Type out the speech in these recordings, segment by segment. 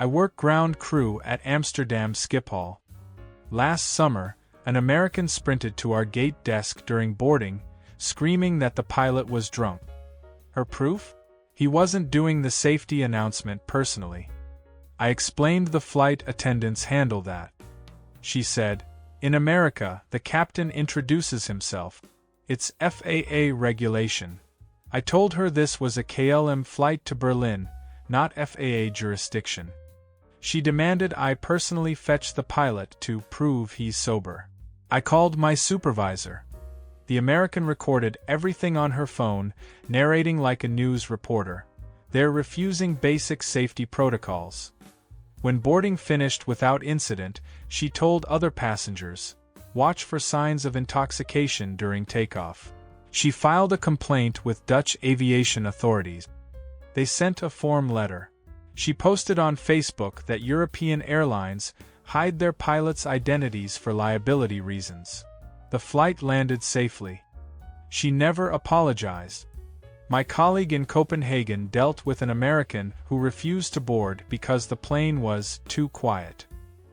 I work ground crew at Amsterdam Schiphol. Last summer, an American sprinted to our gate desk during boarding, screaming that the pilot was drunk. Her proof? He wasn't doing the safety announcement personally. I explained the flight attendants handle that. She said, "In America, the captain introduces himself. It's FAA regulation." I told her this was a KLM flight to Berlin, not FAA jurisdiction. She demanded I personally fetch the pilot to prove he's sober. I called my supervisor. The American recorded everything on her phone, narrating like a news reporter. They're refusing basic safety protocols. When boarding finished without incident, she told other passengers, "Watch for signs of intoxication during takeoff." She filed a complaint with Dutch aviation authorities. They sent a form letter. She posted on Facebook that European airlines hide their pilots' identities for liability reasons. The flight landed safely. She never apologized. My colleague in Copenhagen dealt with an American who refused to board because the plane was too quiet.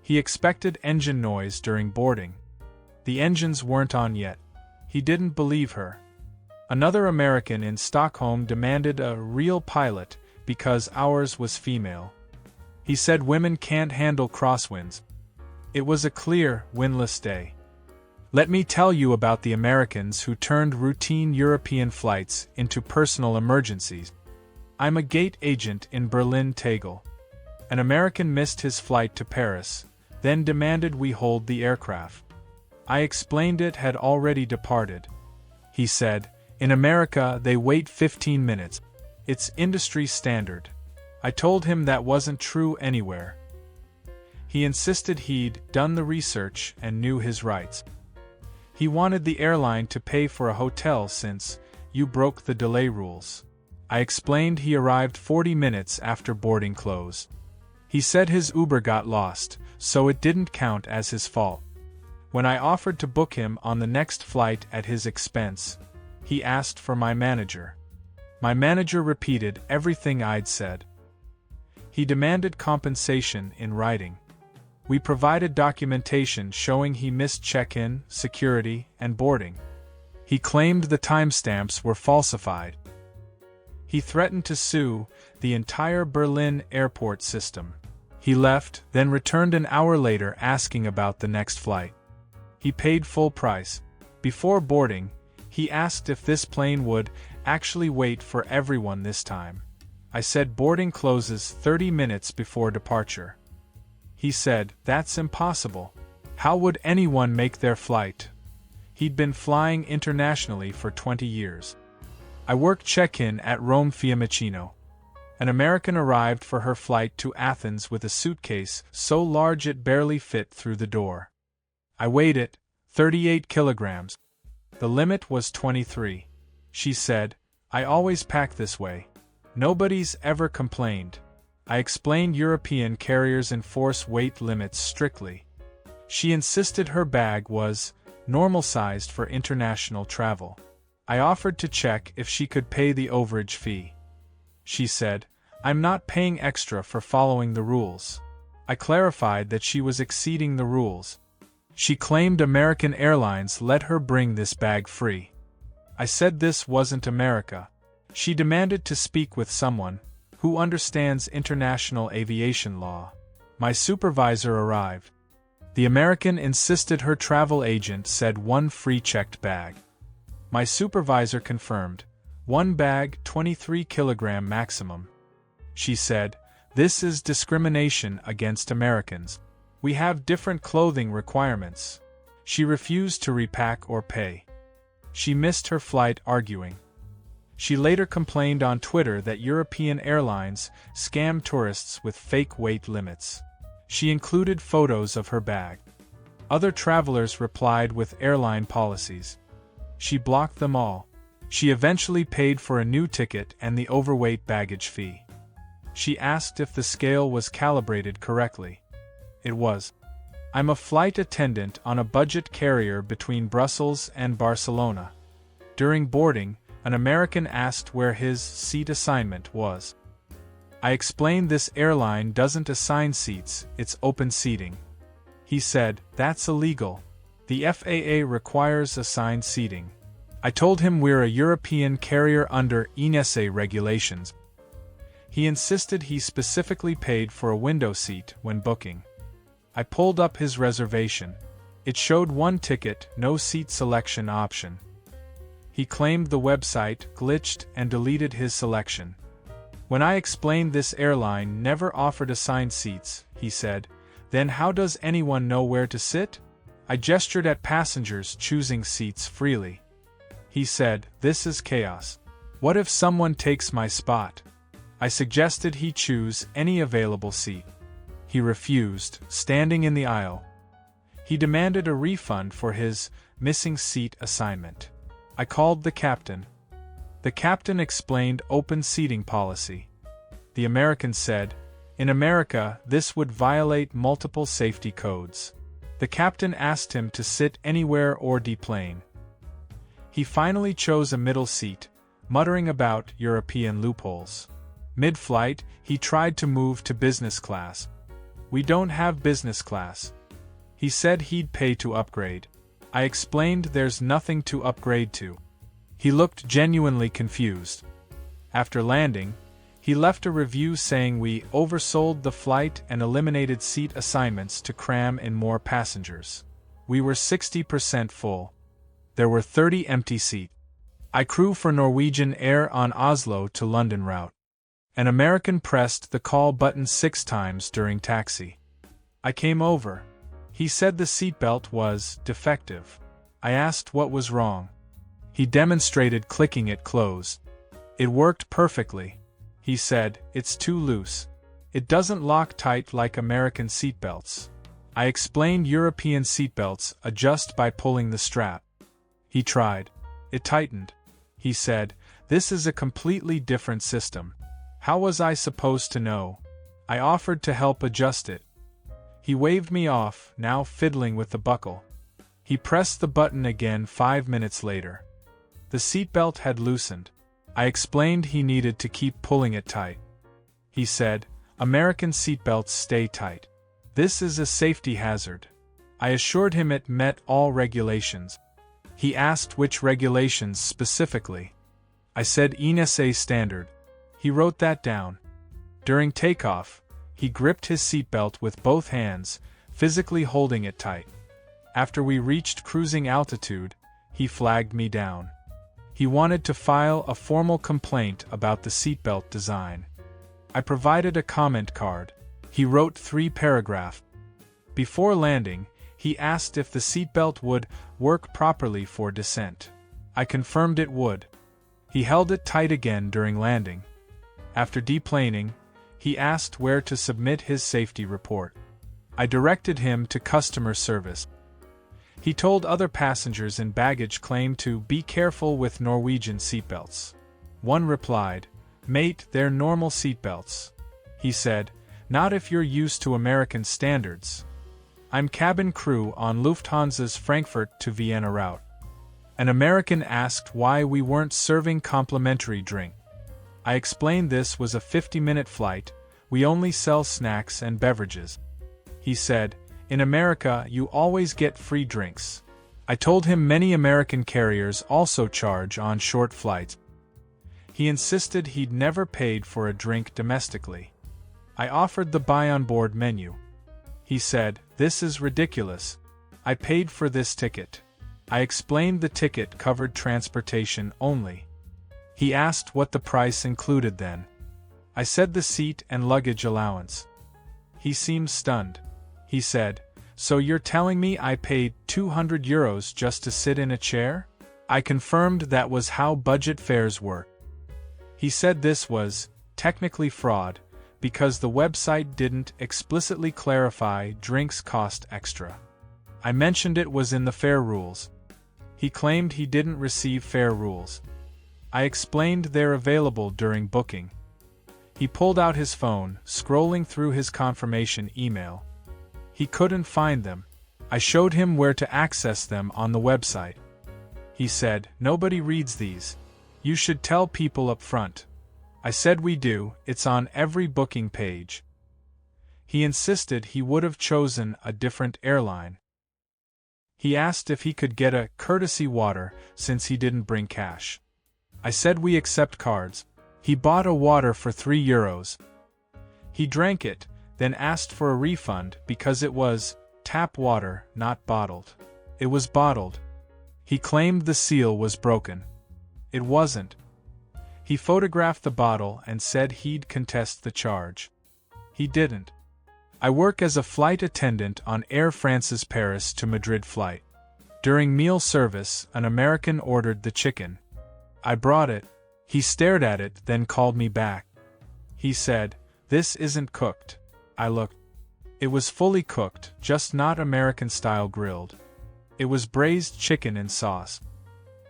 He expected engine noise during boarding. The engines weren't on yet. He didn't believe her. Another American in Stockholm demanded a real pilot because ours was female. He said women can't handle crosswinds. It was a clear, windless day. Let me tell you about the Americans who turned routine European flights into personal emergencies. I'm a gate agent in Berlin Tegel. An American missed his flight to Paris, then demanded we hold the aircraft. I explained it had already departed. He said, "In America they wait 15 minutes. It's industry standard." I told him that wasn't true anywhere. He insisted he'd done the research and knew his rights. He wanted the airline to pay for a hotel since you broke the delay rules. I explained he arrived 40 minutes after boarding closed. He said his Uber got lost, so it didn't count as his fault. When I offered to book him on the next flight at his expense, he asked for my manager. My manager repeated everything I'd said. He demanded compensation in writing. We provided documentation showing he missed check-in, security, and boarding. He claimed the timestamps were falsified. He threatened to sue the entire Berlin airport system. He left, then returned an hour later asking about the next flight. He paid full price. Before boarding, he asked if this plane would actually wait for everyone this time. I said boarding closes 30 minutes before departure. He said, "That's impossible. How would anyone make their flight?" He'd been flying internationally for 20 years. I worked check-in at Rome Fiumicino. An American arrived for her flight to Athens with a suitcase so large it barely fit through the door. I weighed it, 38 kilograms. The limit was 23. She said, "I always pack this way. Nobody's ever complained." I explained European carriers enforce weight limits strictly. She insisted her bag was normal-sized for international travel. I offered to check if she could pay the overage fee. She said, "I'm not paying extra for following the rules." I clarified that she was exceeding the rules. She claimed American Airlines let her bring this bag free. I said this wasn't America. She demanded to speak with someone who understands international aviation law. My supervisor arrived. The American insisted her travel agent said one free checked bag. My supervisor confirmed, one bag, 23 kilogram maximum. She said, "This is discrimination against Americans. We have different clothing requirements." She refused to repack or pay. She missed her flight arguing. She later complained on Twitter that European airlines scam tourists with fake weight limits. She included photos of her bag. Other travelers replied with airline policies. She blocked them all. She eventually paid for a new ticket and the overweight baggage fee. She asked if the scale was calibrated correctly. It was. I'm a flight attendant on a budget carrier between Brussels and Barcelona. During boarding, an American asked where his seat assignment was. I explained this airline doesn't assign seats, it's open seating. He said, "That's illegal. The FAA requires assigned seating." I told him we're a European carrier under ENSA regulations. He insisted he specifically paid for a window seat when booking. I pulled up his reservation. It showed one ticket, no seat selection option. He claimed the website glitched and deleted his selection. When I explained this airline never offered assigned seats, he said, "Then how does anyone know where to sit?" I gestured at passengers choosing seats freely. He said, "This is chaos. What if someone takes my spot?" I suggested he choose any available seat. He refused, standing in the aisle. He demanded a refund for his missing seat assignment. I called the captain. The captain explained open seating policy. The American said, "In America, this would violate multiple safety codes." The captain asked him to sit anywhere or deplane. He finally chose a middle seat, muttering about European loopholes. Mid-flight, he tried to move to business class. "We don't have business class." He said he'd pay to upgrade. I explained there's nothing to upgrade to. He looked genuinely confused. After landing, he left a review saying we oversold the flight and eliminated seat assignments to cram in more passengers. We were 60% full. There were 30 empty seats. I crew for Norwegian Air on Oslo to London route. An American pressed the call button 6 times during taxi. I came over. He said the seatbelt was defective. I asked what was wrong. He demonstrated clicking it closed. It worked perfectly. He said, "It's too loose. It doesn't lock tight like American seatbelts." I explained European seatbelts adjust by pulling the strap. He tried. It tightened. He said, "This is a completely different system. How was I supposed to know?" I offered to help adjust it. He waved me off, now fiddling with the buckle. He pressed the button again 5 minutes later. The seatbelt had loosened. I explained he needed to keep pulling it tight. He said, "American seatbelts stay tight. This is a safety hazard." I assured him it met all regulations. He asked which regulations specifically. I said ENSA standard. He wrote that down. During takeoff, he gripped his seatbelt with both hands, physically holding it tight. After we reached cruising altitude, he flagged me down. He wanted to file a formal complaint about the seatbelt design. I provided a comment card. He wrote 3 paragraphs. Before landing, he asked if the seatbelt would work properly for descent. I confirmed it would. He held it tight again during landing. After deplaning, he asked where to submit his safety report. I directed him to customer service. He told other passengers in baggage claim to be careful with Norwegian seatbelts. One replied, "Mate, they're normal seatbelts." He said, "Not if you're used to American standards." I'm cabin crew on Lufthansa's Frankfurt to Vienna route. An American asked why we weren't serving complimentary drink. I explained this was a 50-minute flight, we only sell snacks and beverages. He said, "In America, you always get free drinks." I told him many American carriers also charge on short flights. He insisted he'd never paid for a drink domestically. I offered the buy on board menu. He said, "This is ridiculous. I paid for this ticket." I explained the ticket covered transportation only. He asked what the price included then. I said the seat and luggage allowance. He seemed stunned. He said, "So you're telling me I paid €200 just to sit in a chair?" I confirmed that was how budget fares work. He said this was technically fraud because the website didn't explicitly clarify drinks cost extra. I mentioned it was in the fare rules. He claimed he didn't receive fare rules. I explained they're available during booking. He pulled out his phone, scrolling through his confirmation email. He couldn't find them. I showed him where to access them on the website. He said, "Nobody reads these. You should tell people up front." I said we do, it's on every booking page. He insisted he would have chosen a different airline. He asked if he could get a courtesy water since he didn't bring cash. I said we accept cards. He bought a water for €3. He drank it, then asked for a refund because it was tap water, not bottled. It was bottled. He claimed the seal was broken. It wasn't. He photographed the bottle and said he'd contest the charge. He didn't. I work as a flight attendant on Air France's Paris to Madrid flight. During meal service, an American ordered the chicken. I brought it. He stared at it, then called me back. He said, "This isn't cooked." I looked. It was fully cooked, just not American-style grilled. It was braised chicken in sauce.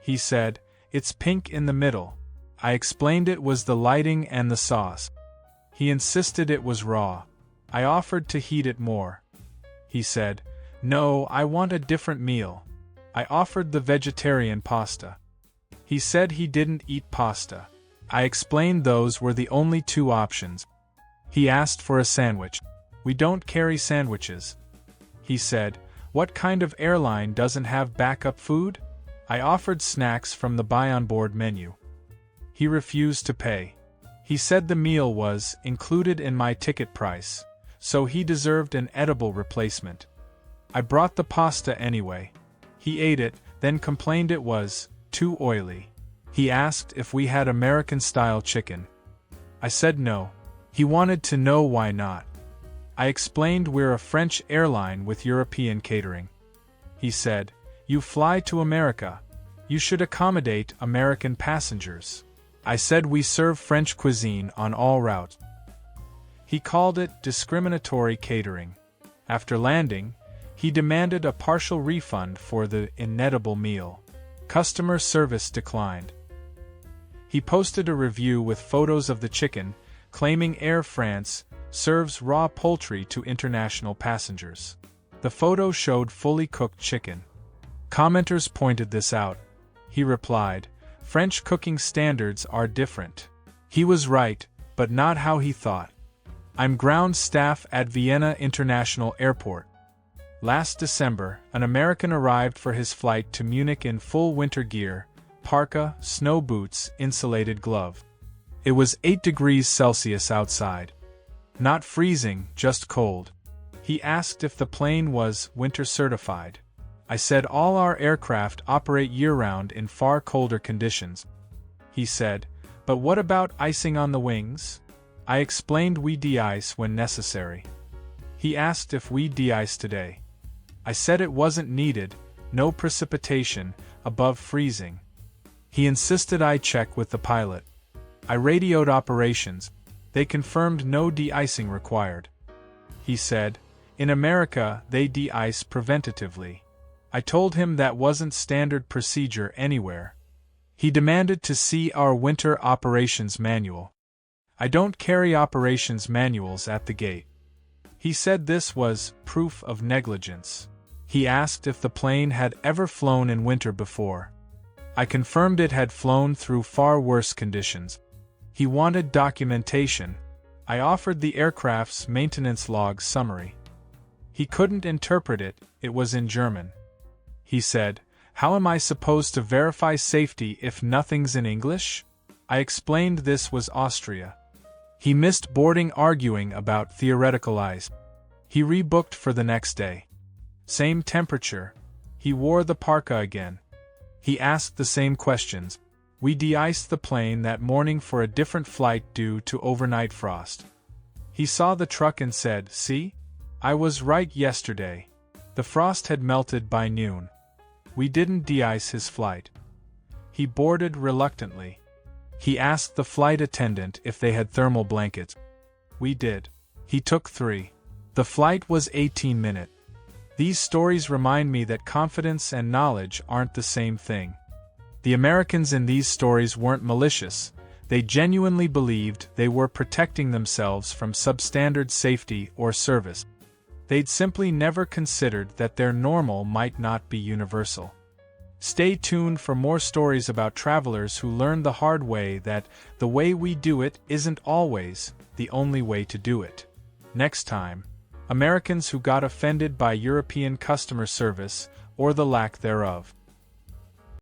He said, "It's pink in the middle." I explained it was the lighting and the sauce. He insisted it was raw. I offered to heat it more. He said, "No, I want a different meal." I offered the vegetarian pasta. He said he didn't eat pasta. I explained those were the only two options. He asked for a sandwich. We don't carry sandwiches. He said, "What kind of airline doesn't have backup food?" I offered snacks from the buy-on-board menu. He refused to pay. He said the meal was included in my ticket price, so he deserved an edible replacement. I brought the pasta anyway. He ate it, then complained it was too oily. He asked if we had American-style chicken. I said no. He wanted to know why not. I explained we're a French airline with European catering. He said, "You fly to America. You should accommodate American passengers." I said we serve French cuisine on all routes. He called it discriminatory catering. After landing, he demanded a partial refund for the inedible meal. Customer service declined. He posted a review with photos of the chicken, claiming Air France serves raw poultry to international passengers. The photo showed fully cooked chicken. Commenters pointed this out. He replied, "French cooking standards are different." He was right, but not how he thought. I'm ground staff at Vienna International Airport. Last December, an American arrived for his flight to Munich in full winter gear, parka, snow boots, insulated glove. It was 8 degrees Celsius outside. Not freezing, just cold. He asked if the plane was winter certified. I said all our aircraft operate year-round in far colder conditions. He said, "But what about icing on the wings?" I explained we de-ice when necessary. He asked if we de-ice today. I said it wasn't needed, no precipitation, above freezing. He insisted I check with the pilot. I radioed operations. They confirmed no de-icing required. He said, "In America, they de-ice preventatively." I told him that wasn't standard procedure anywhere. He demanded to see our winter operations manual. I don't carry operations manuals at the gate. He said this was proof of negligence. He asked if the plane had ever flown in winter before. I confirmed it had flown through far worse conditions. He wanted documentation. I offered the aircraft's maintenance log summary. He couldn't interpret it, it was in German. He said, "How am I supposed to verify safety if nothing's in English?" I explained this was Austria. He missed boarding arguing about theoretical ice. He rebooked for the next day. Same temperature. He wore the parka again. He asked the same questions. We de-iced the plane that morning for a different flight due to overnight frost. He saw the truck and said, "See? I was right yesterday." The frost had melted by noon. We didn't de-ice his flight. He boarded reluctantly. He asked the flight attendant if they had thermal blankets. We did. He took 3. The flight was 18 minutes. These stories remind me that confidence and knowledge aren't the same thing. The Americans in these stories weren't malicious, they genuinely believed they were protecting themselves from substandard safety or service. They'd simply never considered that their normal might not be universal. Stay tuned for more stories about travelers who learned the hard way that the way we do it isn't always the only way to do it. Next time, Americans who got offended by European customer service, or the lack thereof.